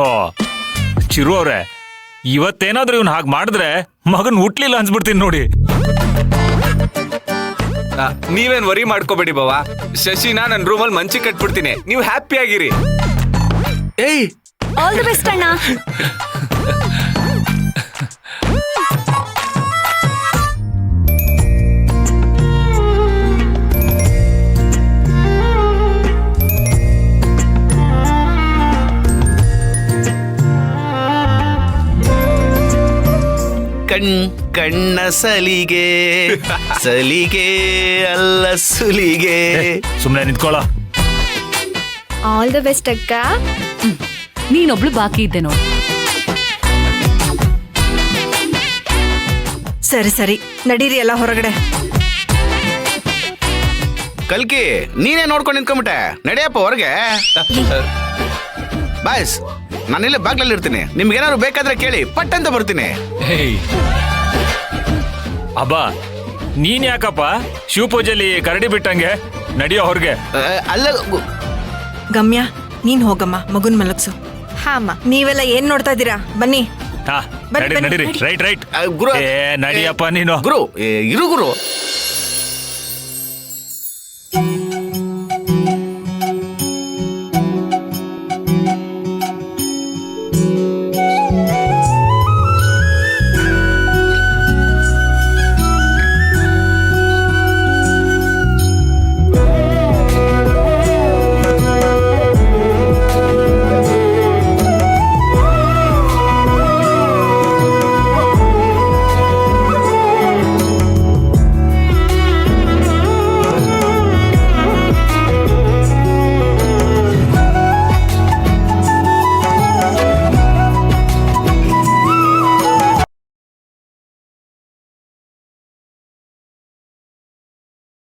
ಓ ಚಿರು ಅವ್ರೆ, ಇವತ್ತೇನಾದ್ರೂ ಇವ್ನು ಹಾಗೆ ಮಾಡಿದ್ರೆ ಮಗನ್ ಹುಟ್ಲಿಲ್ಲ ಅನ್ಸ್ಬಿಡ್ತೀನಿ ನೋಡಿ. ನೀವೇನ್ ವರಿ ಮಾಡ್ಕೋಬೇಡಿ ಬಾವ. ಶಶಿನ ನನ್ನ ರೂಮಲ್ಲಿ ಮಂಚಿ ಕಟ್ಬಿಡ್ತೀನಿ, ನೀವು ಹ್ಯಾಪಿ ಆಗಿರಿ. ಏಯ್ ಆಲ್ ದಿ ಬೆಸ್ಟ್ ಅಣ್ಣ. ಕಣ್ಣ ಸಲಿಗೆ ಸಲಿಗೆ ಅಲ್ಲ ಸುಲಿಗೆ. ಸುಮ್ನೆ ನಿಂತ್ಕೊಳ್ಳ. ಆಲ್ ದಿ ಬೆಸ್ಟ್ ಅಕ್ಕ. ನೀನೊಬ್ಳು ಬಾಕಿ ಇದ್ದೆ ನೋಡು. ಸರಿ ಸರಿ ನಡೀರಿ ಎಲ್ಲ ಹೊರಗಡೆ. ಕಲ್ಕಿ ನೀನೇ ನೋಡ್ಕೊಂಡು ನಿಂತ್ಕೊಂಬಿಟ್ಟೆ, ನಡೆಯಪ್ಪ ಹೊರಗೆ. ಬಾಯ್ಸ್ ನಾನಿಲ್ಲೇ ಬಾಗ್ಲಲ್ಲಿ ಇರ್ತೀನಿ, ನಿಮ್ಗೇನಾದ್ರು ಬೇಕಾದ್ರೆ ಕೇಳಿ ಪಟ್ ಅಂತ ಬರ್ತೀನಿ. ಅಬ್ಬಾ ನೀನ್ ಯಾಕಪ್ಪ ಶಿವಪೂಜೆಲಿ ಕರಡಿ ಬಿಟ್ಟಂಗೆ ನಡಿಯೋ ಹೊರಗೆ. ಅಲ್ಲ ಗಮ್ಯ ನೀನ್ ಹೋಗಮ್ಮ, ಮಗುನ್ ಮಲಗ್ಸು. ಹಾಮ್ಮ. ನೀವೆಲ್ಲ ಏನ್ ನೋಡ್ತಾ ಇದ್ದೀರಾ, ಬನ್ನಿ. ಹಾ ಬನ್ನಿ, ನಡೀರಿ. ನಡಿ. ರೈಟ್ ಗುರು ನಡಿಯಪ್ಪ ನೀನು. ಗುರು ಇರು ಗುರು.